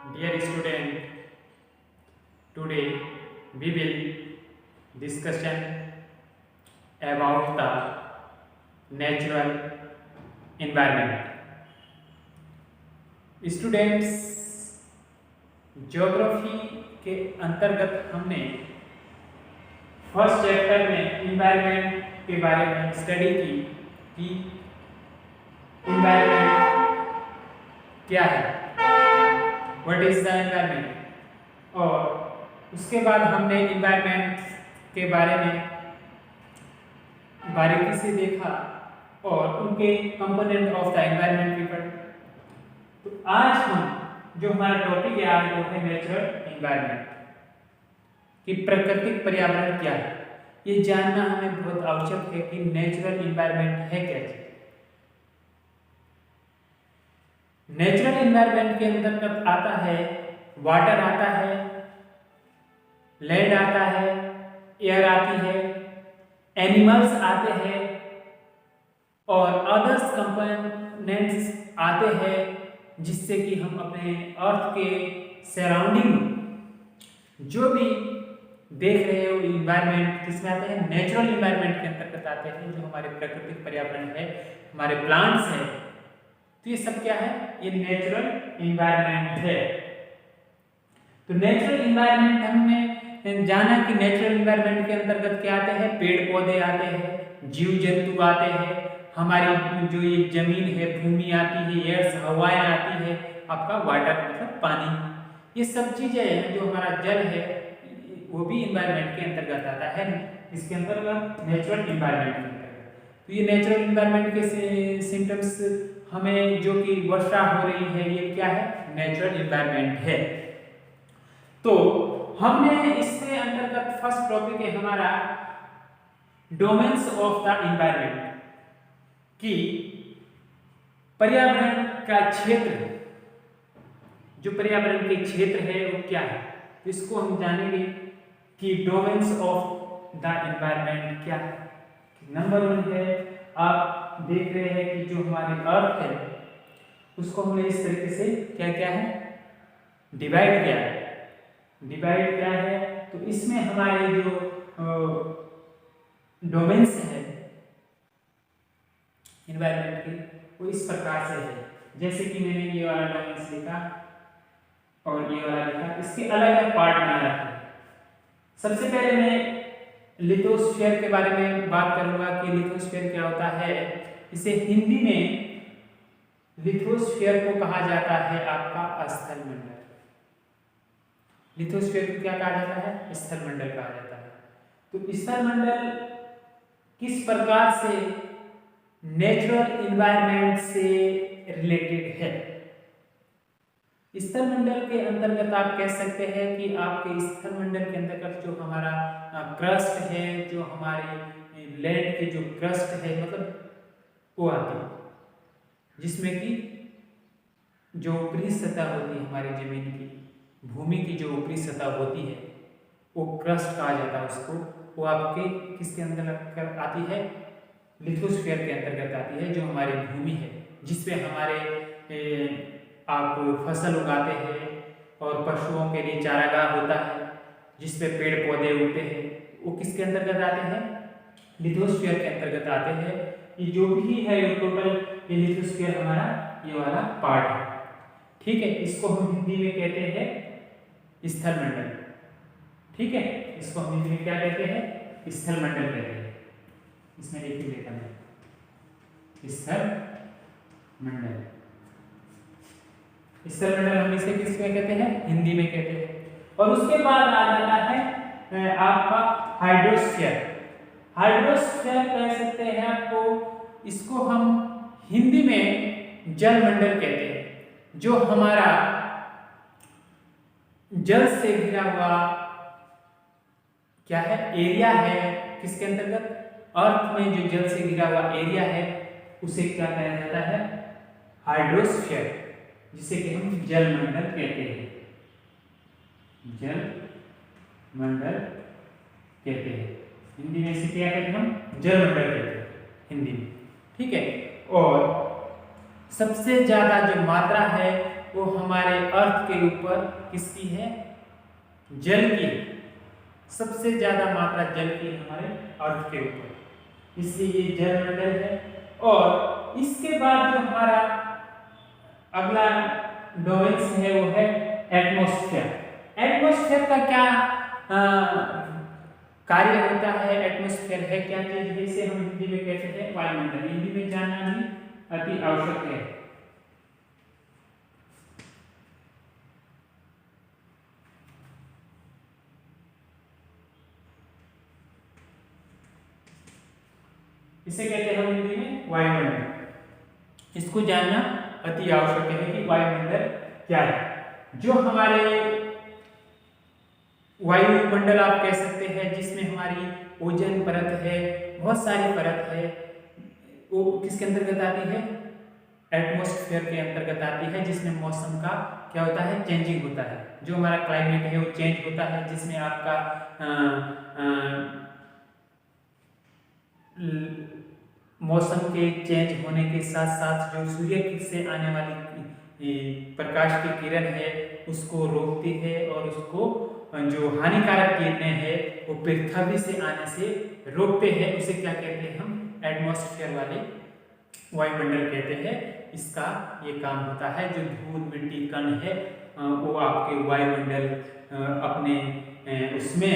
Dear student, today we will discussion about the natural environment. Students, geography के अंतर्गत हमने first chapter में environment के बारे में स्टडी की कि इन्वायरमेंट क्या है, व्हाट इज द एनवायरनमेंट, और उसके बाद हमने इन्वायरमेंट के बारे में बारीकी से देखा और उनके कंपोनेंट ऑफ द एनवायरनमेंट भी पढ़े। तो आज हम जो हमारा टॉपिक है आज वो है नेचुरल एनवायरनमेंट कि प्राकृतिक पर्यावरण क्या है। ये जानना हमें बहुत आवश्यक है कि नेचुरल एनवायरनमेंट है क्या चीज। नेचुरल एनवायरनमेंट के अंतर्गत आता है वाटर, आता है लैंड, आता है एयर, आती है एनिमल्स आते हैं और अदर्स कंपोनेंट्स आते हैं, जिससे कि हम अपने अर्थ के सराउंडिंग जो भी देख रहे हो इन्वायरमेंट किसमें आते हैं, नेचुरल इन्वायरमेंट के अंतर्गत आते हैं। जो हमारे प्राकृतिक पर्यावरण है, हमारे प्लांट्स हैं, तो ये सब क्या है, ये नेचुरल इन्वायरमेंट है। तो नेचुरल इन्वायरमेंट हमने जाना कि नेचुरल इन्वायरमेंट के अंतर्गत क्या आते हैं, पेड़ पौधे आते हैं, जीव जंतु आते हैं, हमारी जो ये जमीन है, भूमि आती है, एयर्स हवाएं आती है, आपका वाटर मतलब पानी, ये सब चीजें हैं। जो हमारा जल है वो भी इन्वायरमेंट के अंतर्गत आता है, इसके अंतर्गत नेचुरल इन्वायरमेंट के अंतर्गत। तो ये नेचुरल इन्वायरमेंट के सिम्टम्स हमें जो कि वर्षा हो रही है, ये क्या है, नेचुरल इन्वायरमेंट है। तो हमने इससे अंतर्गत फर्स्ट टॉपिक है हमारा डोमेन्स ऑफ द एनवायरनमेंट कि पर्यावरण का क्षेत्र, जो पर्यावरण के क्षेत्र है वो क्या है। इसको हम जानेंगे कि डोमेन्स ऑफ द एनवायरनमेंट क्या है। नंबर 1 है, आप देख रहे हैं कि जो हमारी अर्थ है उसको हमने इस तरीके से क्या क्या है, डिवाइड किया है। डिवाइड क्या है, तो इसमें हमारे जो डोमेन्स है एनवायरनमेंट की वो इस प्रकार से है। जैसे कि मैंने ये वाला डोमेन्स लिखा और ये वाला लिखा, इसके अलग अलग पार्ट बना रखे। सबसे पहले मैं लिथोस्फीयर के बारे में बात करूंगा कि लिथोस्फीयर क्या होता है। इसे हिंदी में लिथोस्फीयर को कहा जाता है आपका स्थलमंडल। लिथोस्फीयर को क्या कहा जाता है, स्थलमंडल कहा जाता है। तो स्थलमंडल किस प्रकार से नेचुरल एनवायरनमेंट से रिलेटेड है। स्थलमंडल के अंतर्गत आप कह सकते हैं कि आपके स्थलमंडल के अंतर्गत जो हमारा क्रस्ट है, जो हमारे लैंड की जो क्रस्ट है, मतलब वो आती है, जिसमें कि जो ऊपरी सतह होती है हमारी जमीन की, भूमि की जो ऊपरी सतह होती है वो क्रस्ट कहा जाता है उसको। वो आपके किसके अंदर आती है, लिथोस्फीयर के अंतर्गत आती है, जो हमारी भूमि है, जिसपे हमारे आप फसल उगाते हैं और पशुओं के लिए चारागाह होता है, जिसपे पेड़ पौधे उगते हैं, वो किसके अंतर्गत आते हैं, लिथोस्फीयर के अंतर्गत आते हैं। ये जो भी है ये टोटल ये लिथोस्फीयर हमारा ये वाला पार्ट है, ठीक है। इसको हम हिंदी में कहते हैं स्थलमंडल, ठीक है। इसको हम हिंदी में क्या कहते हैं, स्थलमंडल कहते हैं। इसमें लिख लेता हूं स्थलमंडल। स्थलमंडल हम इसे किस में कहते हैं, हिंदी में कहते हैं। और उसके बाद आ जाता है आपका हाइड्रोस्फीयर। हाइड्रोस्फीयर कह सकते हैं आपको, इसको हम हिंदी में जलमंडल कहते हैं, जो हमारा जल से घिरा हुआ क्या है, एरिया है, किसके अंतर्गत, अर्थ में जो जल से घिरा हुआ एरिया है उसे क्या कहा जाता है, हाइड्रोस्फीयर, जिसे कि हम जलमंडल कहते हैं, जलमंडल कहते हैं। हिंदी में इसे क्या कहते हैं, हम जलमंडल कहते हैं हिंदी में, ठीक है। और सबसे ज्यादा जो मात्रा है वो हमारे हमारे अर्थ के ऊपर किसकी है? जल की। सबसे ज्यादा मात्रा जल की हमारे अर्थ के ऊपर, इसलिए ये जलमंडल है। और इसके बाद जो हमारा अगला डोमेन्स है वो है एटमॉस्फेयर। एटमॉस्फेयर का क्या कार्य होता है? एटमॉस्फेयर है क्या चीज है? इसे हम हिंदी में कहते हैं वायुमंडल। हिंदी में जानना भी अति आवश्यक है। इसे कहते हैं हम हिंदी में वायुमंडल। इसको जानना अति आवश्यक है कि वायुमंडल क्या है। जो हमारे वायुमंडल आप कह सकते हैं, जिसमें हमारी ओजोन परत है, बहुत सारी परत है, वो किसके अंतर्गत आती है? एटमॉस्फेयर के अंतर्गत आती है, जिसमें मौसम का क्या होता है? चेंजिंग होता है। जो हमारा क्लाइमेट है वो चेंज होता है, जिसमें आपका मौसम के चेंज होने के साथ साथ जो सूर्य से आने वाली प्रकाश की किरण है उसको रोकती है, और उसको जो हानिकारक किरणें हैं वो पृथ्वी से आने से रोकते हैं। उसे क्या कहते हैं? हम एटमॉस्फेयर वाले वायुमंडल कहते हैं। इसका ये काम होता है। जो धूल मिट्टी कण है वो आपके वायुमंडल अपने उसमें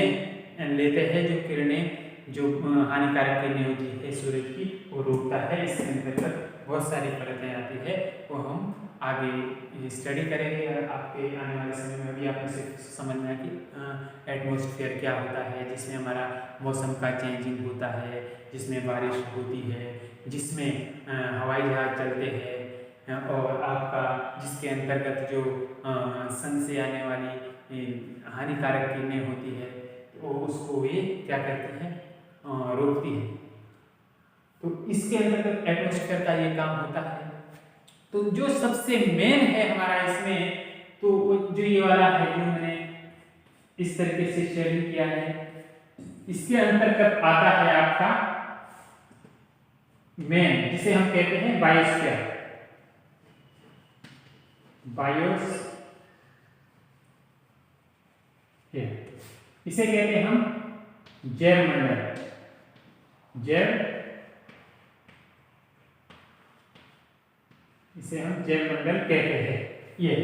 लेते हैं, जो किरणें, जो हानिकारक किरणें होती है सूरज की, वो रोकता है। इसके अंतर्गत बहुत सारी परतें आती है, वो हम आगे स्टडी करेंगे। और आपके आने वाले समय में भी आप इसे समझना कि एटमॉस्फेयर क्या होता है, जिसमें हमारा मौसम का चेंजिंग होता है, जिसमें बारिश होती है, जिसमें हवाई जहाज चलते हैं, और आपका जिसके अंतर्गत जो सन से आने वाली हानिकारक किरणें होती है वो उसको ये क्या करती हैं? रोकती है। तो इसके अंतर्गत एटमॉस्फेयर का ये काम होता है। तो जो सबसे मेन है हमारा इसमें, तो जो ये वाला है, जो मैंने इस तरीके से शेयरिंग किया है, इसके अंतर्गत आता है आपका मेन, जिसे हम कहते हैं बायोस्फीयर। बायोस्फीयर इसे कहते हैं हम जैवमंडल। इसे हम जैवमंडल कहते हैं। ये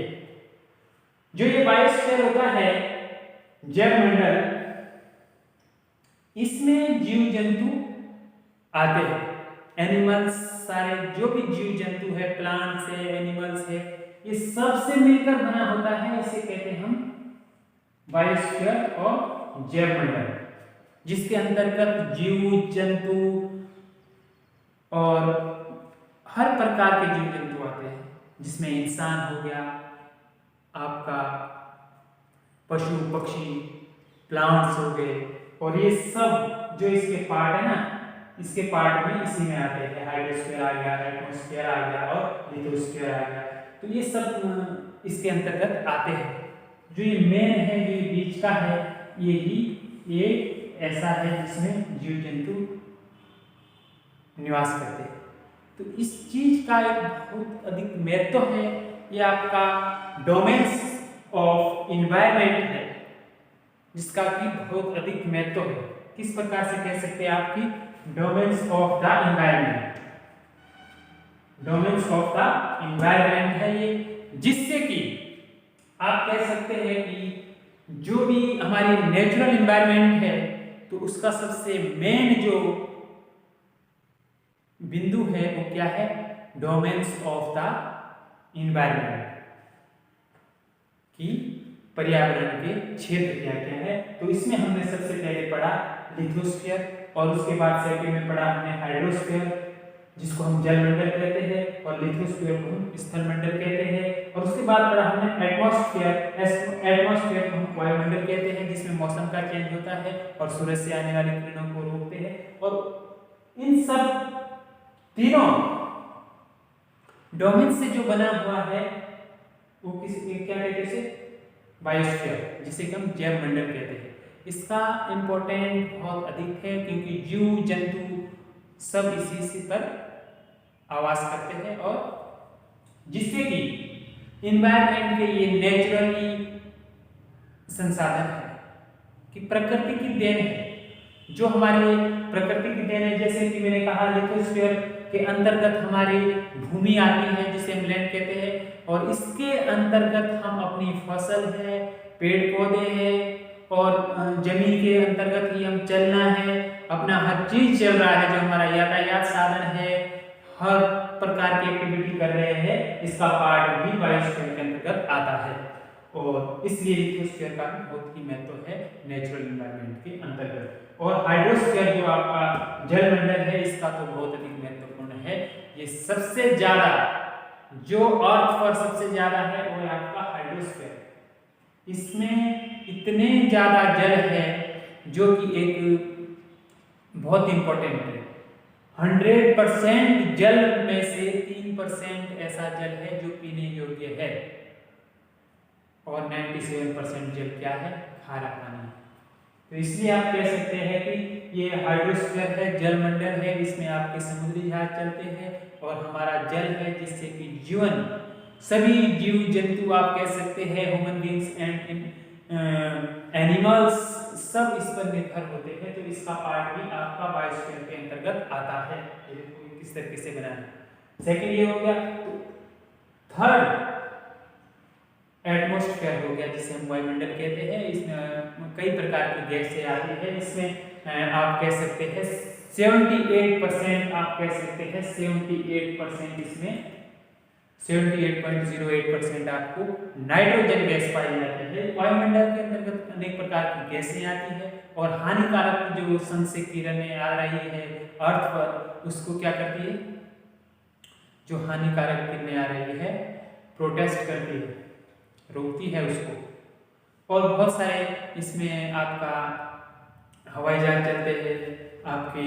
जो ये बायोस्फीयर होता है, जैवमंडल, इसमें जीव जंतु आते हैं। एनिमल्स, सारे जो भी जीव जंतु है, प्लांट्स है, एनिमल्स है, ये सब से मिलकर बना होता है। इसे कहते हैं हम बायोस्फीयर और जैवमंडल, जिसके अंतर्गत जीव जंतु और हर प्रकार के जीव जंतु आते हैं, जिसमें इंसान हो गया, आपका पशु पक्षी, प्लांट्स हो गए, और ये सब जो इसके पार्ट है ना, इसके पार्ट में इसी में आते हैं। हाइड्रोस्फीयर आ गया, एटमॉस्फेयर आ गया, और लिथोस्फीयर आ गया। तो ये सब इसके अंतर्गत आते हैं। जो ये मेन है, जो ये बीच का है, ये ऐसा है जिसमें जीव जंतु निवास करते हैं। तो इस चीज का एक बहुत अधिक महत्व है। ये आपका डोमेन्स ऑफ इन्वायरमेंट है, जिसका कि बहुत अधिक महत्व है। किस प्रकार से कह सकते हैं? आपकी domains of the environment. Domains of the environment है ये, जिससे कि आप कह सकते हैं कि जो भी हमारी नेचुरल इन्वायरमेंट है, तो उसका सबसे मेन जो बिंदु है वो क्या है? डोमेन्स ऑफ द इन्वायरमेंट, कि पर्यावरण के क्षेत्र क्या क्या है। तो इसमें हमने सबसे पहले पढ़ा लिथोस्फीयर, और उसके बाद सेकंड में पढ़ा हमने हाइड्रोस्फीयर, जिसको हम जलमंडल कहते हैं, और लिथोस्फीयर को हम स्थलमंडल कहते हैं। और उसके बाद पढ़ा हमने एटमॉस्फेयर। एटमॉस्फेयर को हम वायुमंडल कहते हैं, जिसमें मौसम का चेंज होता है और सूरज से आने वाली किरणों को रोकते हैं। और इन सब तीनों डोमेन से जो बना हुआ है वो क्या कहते हैं? बायोस्फीयर, जिसे कि हम जैवमंडल कहते हैं। इसका इम्पोर्टेंट बहुत अधिक है, क्योंकि जीव जंतु सब इसी पर आवास करते हैं, और जिससे कि इन्वायरमेंट के ये नेचुरली संसाधन है कि प्रकृति की देन है, जो हमारे प्रकृति की देन है। जैसे कि मैंने कहा लिथोस्फीयर के अंतर्गत हमारी भूमि आती है जिसे हम लैंड कहते हैं, और इसके अंतर्गत हम अपनी फसल है, पेड़ पौधे हैं, और जमीन के अंतर्गत ही हम चलना है, अपना हर चीज चल रहा है, जो हमारा यातायात साधन है, हर प्रकार की एक्टिविटी कर रहे हैं, इसका पार्ट भी बायोस्फीयर के अंतर्गत आता है। और इसलिए लिथोस्फीयर का बहुत ही महत्व है नेचुरल एनवायरनमेंट के अंतर्गत। और हाइड्रोस्फीयर जो आपका जलमंडल है, इसका तो बहुत अधिक महत्वपूर्ण है। ये सबसे ज्यादा जो अर्थ पर सबसे ज्यादा है वो है आपका हाइड्रोस्फीयर। इसमें इतने ज्यादा जल है जो कि एक बहुत इंपॉर्टेंट है। 100% जल में से 3% ऐसा जल है जो पीने योग्य है, और 97% जल क्या है? खारा पानी। तो इसलिए आप कह सकते हैं कि ये हाइड्रोस्फीयर है, जलमंडल है, इसमें आपके समुद्री जहाज चलते हैं, और हमारा जल है जिससे कि जीवन, सभी जीव जंतु आप कह सकते हैं, ह्यूमन बींग्स एंड एनिमल्स सब इस पर निर्भर होते हैं। तो इसका पार्ट भी आपका बायोस्फीयर के अंतर्गत आता है। ये किस तरीके से बनाना। सेकंड ये हो गया। थर्ड एटमॉस्फेयर हो गया, जिसे हम वायुमंडल कहते हैं। इसमें कई प्रकार की गैसें आती है। इसमें आप कह सकते हैं 78%, आप कह सकते हैं 78% इसमें 78.08% आपको नाइट्रोजन गैस पाई जाती है। वायुमंडल के अंतर्गत अनेक प्रकार की गैसें आती है, और हानिकारक जो सन से किरणें आ रही है अर्थ पर, उसको क्या करती है? जो हानिकारक किरणें आ रही है प्रोटेस्ट करती है, रोकती है उसको। और बहुत सारे इसमें आपका हवाई जहाज चलते हैं, आपके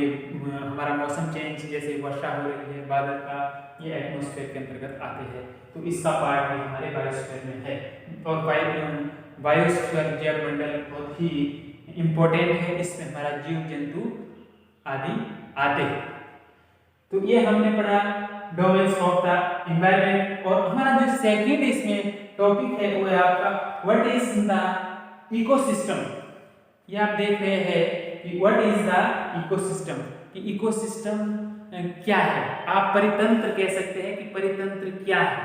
हमारा मौसम चेंज, जैसे वर्षा हो रही है, बादल का, ये एटमॉस्फेयर के अंतर्गत आते हैं। तो इसका पार्ट भी हमारे बायोस्फीयर में है। और बायोस्फीयर जलमंडल बहुत ही इम्पोर्टेंट है, इसमें हमारा जीव जंतु आदि आते हैं। तो ये हमने पढ़ा डोमेन्स ऑफ द एनवायरनमेंट। और हमारा जो सेकंड इसमें टॉपिक है वो है आपका व्हाट इज द इकोसिस्टम। ये आप देख रहे हैं कि व्हाट इज द इकोसिस्टम, कि इकोसिस्टम क्या है। आप परितंत्र कह सकते हैं कि परितंत्र क्या है।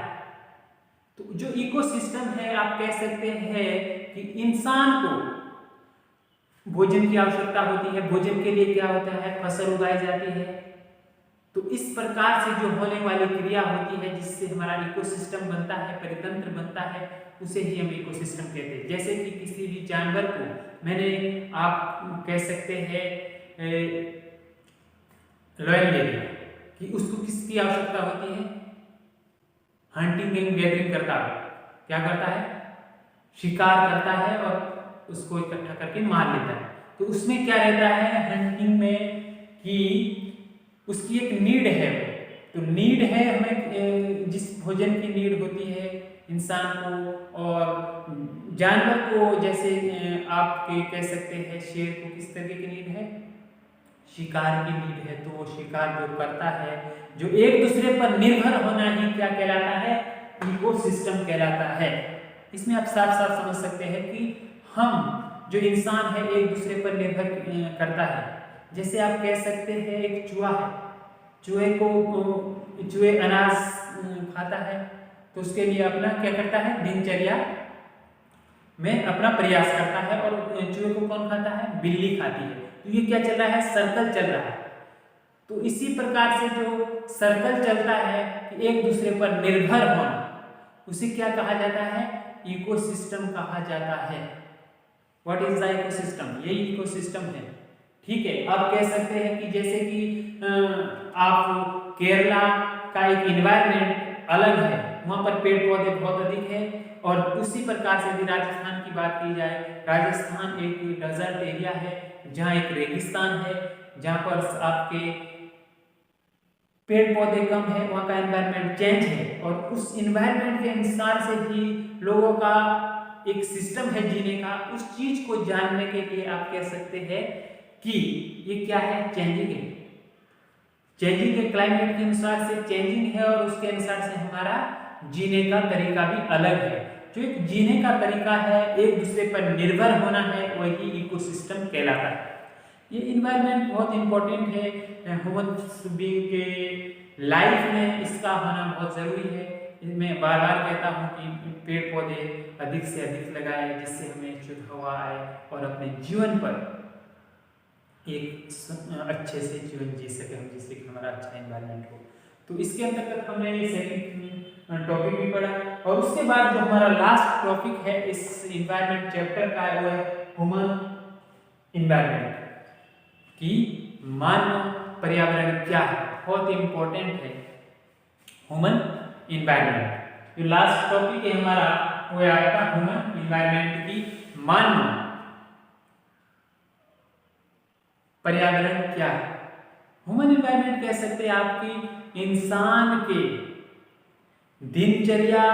तो जो इकोसिस्टम है, आप कह सकते हैं कि इंसान को भोजन की आवश्यकता होती है। भोजन के लिए क्या होता है? फसल उगाई जाती है। तो इस प्रकार से जो होने वाली क्रिया होती है, जिससे हमारा इकोसिस्टम बनता है, परितंत्र बनता है, उसे ही हम इकोसिस्टम कहते हैं। जैसे कि किसी भी जानवर को, मैंने आप कह सकते हैं लॉयन ले लिया, कि उसको किसकी आवश्यकता होती है? हंटिंग एंड गैदरिंग करता है। क्या करता है? शिकार करता है और उसको इकट्ठा करके मार लेता है। तो उसमें क्या रहता है हंटिंग में, कि उसकी एक नीड है। तो नीड है हमें, जिस भोजन की नीड होती है इंसान को और जानवर को, जैसे आप कह सकते हैं शेर को किस तरह की नीड है? शिकार की नीड है। तो वो शिकार जो करता है, जो एक दूसरे पर निर्भर होना ही क्या कहलाता है? इकोसिस्टम कहलाता है। इसमें आप साफ साफ समझ सकते हैं कि हम जो इंसान है एक दूसरे पर निर्भर करता है। जैसे आप कह सकते हैं एक चूहा है, चूहे अनाज खाता है, तो उसके लिए अपना क्या करता है? दिनचर्या में अपना प्रयास करता है। और चूहे को कौन खाता है? बिल्ली खाती है। तो ये क्या चल रहा है? सर्कल चल रहा है। तो इसी प्रकार से जो सर्कल चलता है कि एक दूसरे पर निर्भर होना, उसे क्या कहा जाता है? इकोसिस्टम कहा जाता है। What is the ecosystem? यही इकोसिस्टम है। ठीक है। आप कह सकते हैं कि जैसे कि आप केरला का एक इन्वायरमेंट अलग है, वहाँ पर पेड़ पौधे बहुत अधिक है। और उसी प्रकार से यदि राजस्थान की बात की जाए, राजस्थान एक डेजर्ट एरिया है, जहाँ एक रेगिस्तान है, जहाँ पर आपके पेड़ पौधे कम है, वहाँ का एनवायरनमेंट चेंज है। और उस एनवायरनमेंट के अनुसार से ही लोगों का एक सिस्टम है जीने का। उस चीज को जानने के लिए आप कह सकते हैं कि ये क्या है? चेंजिंग है। चेंजिंग है, क्लाइमेट के अनुसार से चेंजिंग है, और उसके अनुसार से हमारा जीने का तरीका भी अलग है। जो एक जीने का तरीका है, एक दूसरे पर निर्भर होना है, वही इकोसिस्टम कहलाता है। ये इन्वायरमेंट बहुत इम्पोर्टेंट है ह्यूमन बीइंग के लाइफ में, इसका होना बहुत ज़रूरी है। मैं बार बार कहता हूँ कि पेड़ पौधे अधिक से अधिक लगाएं, जिससे हमें शुद्ध हवा आए और अपने जीवन पर एक अच्छे से जीवन जी सके हम, जिससे कि हमारा अच्छा एनवायरनमेंट हो। तो इसके अंतर्गत हमने ये सेकंड टॉपिक भी पढ़ा, और उसके बाद जो हमारा लास्ट टॉपिक है इस एनवायरनमेंट चैप्टर का, वो है ह्यूमन एनवायरनमेंट कि मानव पर्यावरण क्या है। बहुत इंपॉर्टेंट है ह्यूमन एनवायरनमेंट। जो लास्ट टॉपिक है हमारा, वो है आपका ह्यूमन एनवायरनमेंट की मानव पर्यावरण क्या है। ह्यूमन एनवायरनमेंट कह सकते हैं आपकी इंसान के दिनचर्या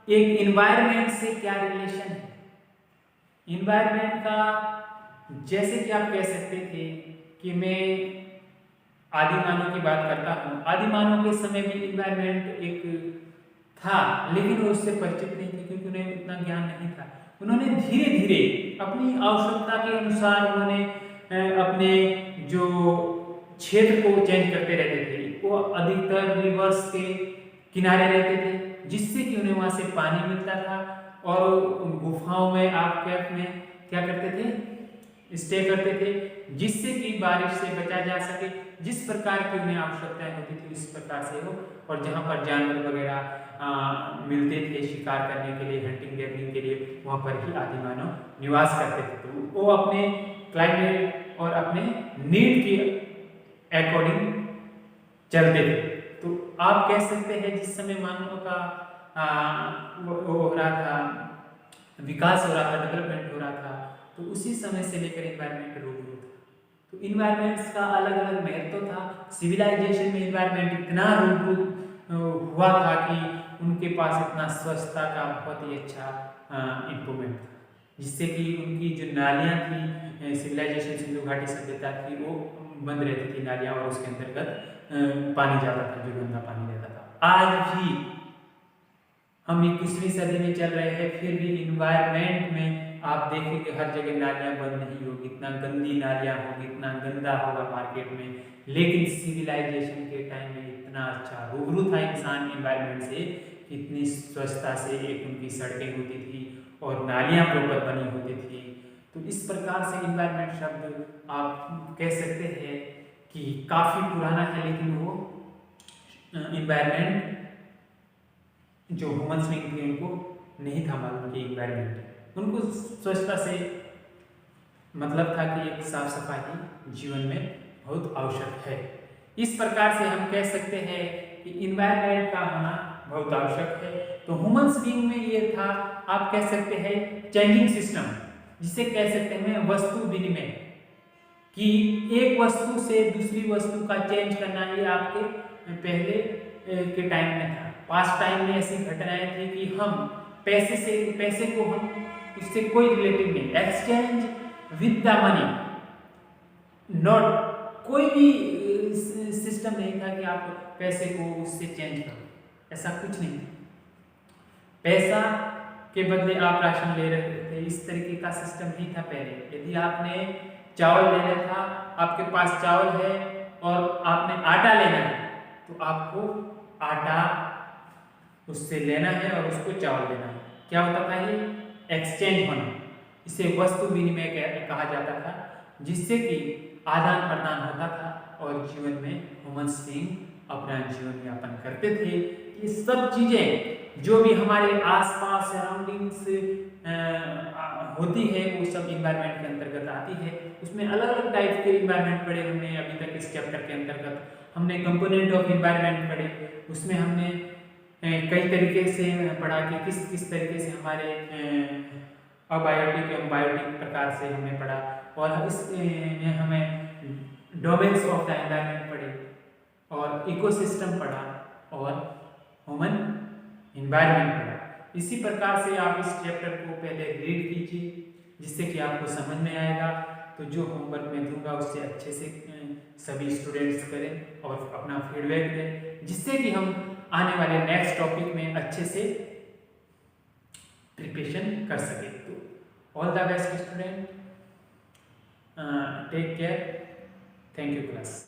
एक एनवायरनमेंट से क्या रिलेशन है। एनवायरनमेंट का, जैसे कि आप कह सकते थे कि मैं आदि मानव की बात करता हूँ, आदि मानव के समय भी एनवायरनमेंट एक था, लेकिन वो उससे परिचित नहीं थे क्योंकि उन्हें उतना ज्ञान नहीं था। उन्होंने धीरे धीरे अपनी आवश्यकता के अनुसार उन्होंने अपने जो क्षेत्र को चेंज करते रहते थे। वो अधिकतर रिवर्स के किनारे रहते थे, जिससे कि उन्हें वहाँ से पानी मिलता था, और गुफाओं में, आप कैफ में क्या करते थे, स्टे करते थे, जिससे कि बारिश से बचा जा सके। जिस प्रकार की उन्हें आवश्यकताएं होती थी उस प्रकार से हो, और जहाँ पर जानवर वगैरह मिलते थे शिकार करने के लिए, हंटिंग गैदरिंग के लिए, वहाँ पर ही आदि मानव निवास करते थे। तो वो अपने क्लाइमेट और अपने नीड के अकॉर्डिंग चलते थे। तो आप कह सकते हैं जिस समय मानव का वो हो रहा था, विकास हो रहा था, डेवलपमेंट हो रहा था, तो उसी समय से लेकर एनवायरनमेंट रूबरू था। तो इन्वायरमेंट्स का अलग अलग महत्व था। सिविलाइजेशन में इन्वायरमेंट इतना रूबरू हुआ था कि उनके पास इतना स्वच्छता का बहुत ही अच्छा इम्प्रूवमेंट था, जिससे कि उनकी जो नालियाँ थी, सिविलाइजेशन सिंधु घाटी सभ्यता थी, वो बंद रहती थी नालियाँ, और उसके अंतर्गत पानी जाता था, जो गंदा पानी रहता था। आज भी हम 21वीं सदी में चल रहे हैं, फिर भी इन्वायरमेंट में आप देखेंगे हर जगह नालियाँ बंद नहीं होगी, इतना गंदी नालियाँ होगी, इतना गंदा होगा मार्केट में। लेकिन सिविलाइजेशन के टाइम में इतना अच्छा रूबरू था इंसान एनवायरनमेंट से, इतनी स्वच्छता से एक उनकी सड़कें होती थी और नालियाँ प्रॉपर बनी होती थी। तो इस प्रकार से इन्वायरमेंट शब्द आप कह सकते हैं कि काफ़ी पुराना है, लेकिन वो इन्वायरमेंट जो ह्यूमन्स ने थे उनको नहीं था मालूम कि इन्वायरमेंट, उनको स्वच्छता से मतलब था कि एक साफ सफाई जीवन में बहुत आवश्यक है। इस प्रकार से हम कह सकते हैं कि इन्वायरमेंट का होना बहुत आवश्यक है। तो ह्यूमन्स बीइंग में ये था, आप कह सकते हैं चेंजिंग सिस्टम, जिसे कह सकते हैं वस्तु विनिमय, कि एक वस्तु से दूसरी वस्तु का चेंज करना, ये आपके पहले के टाइम में था। पास्ट टाइम में ऐसी घटनाएं थी कि हम पैसे को हम उससे कोई रिलेटिव नहीं, exchange with the money, not कोई भी सिस्टम नहीं था कि आप पैसे को उससे चेंज करो, ऐसा कुछ नहीं। पैसा के बदले आप राशन ले रहे थे, इस तरीके का सिस्टम नहीं था पहले। यदि आपने चावल लेना था, आपके पास चावल है और आपने आटा लेना है, तो आपको आटा उससे लेना है और उसको चावल देना है। क्या होता था ये? एक्सचेंज होना। इसे वस्तु विनिमय कहा जाता था, जिससे कि आदान प्रदान होता था और जीवन में ह्यूमन्स बीइंग अपना जीवन यापन करते थे। ये सब चीज़ें जो भी हमारे आसपास सराउंडिंग्स होती है, वो सब इन्वायरमेंट के अंतर्गत आती है। उसमें अलग अलग टाइप के इन्वायरमेंट पढ़े हमने अभी तक इस चैप्टर के अंतर्गत। हमने कंपोनेंट ऑफ इन्वायरमेंट पढ़े, उसमें हमने कई तरीके से पढ़ा कि किस किस तरीके से हमारे अबायोटिक एवं बायोटिक प्रकार से हमने पढ़ा, और इसमें हमें डोमेन्स ऑफ द एनवायरनमेंट पढ़े और इकोसिस्टम पढ़ा और ह्यूमन एनवायरनमेंट पढ़ा। इसी प्रकार से आप इस चैप्टर को पहले रीड कीजिए, जिससे कि आपको समझ में आएगा। तो जो होमवर्क मैं दूंगा उससे अच्छे से सभी स्टूडेंट्स करें और अपना फीडबैक दें, जिससे कि हम आने वाले नेक्स्ट टॉपिक में अच्छे से प्रिपरेशन कर सके। तो all the best student, take care, thank you class.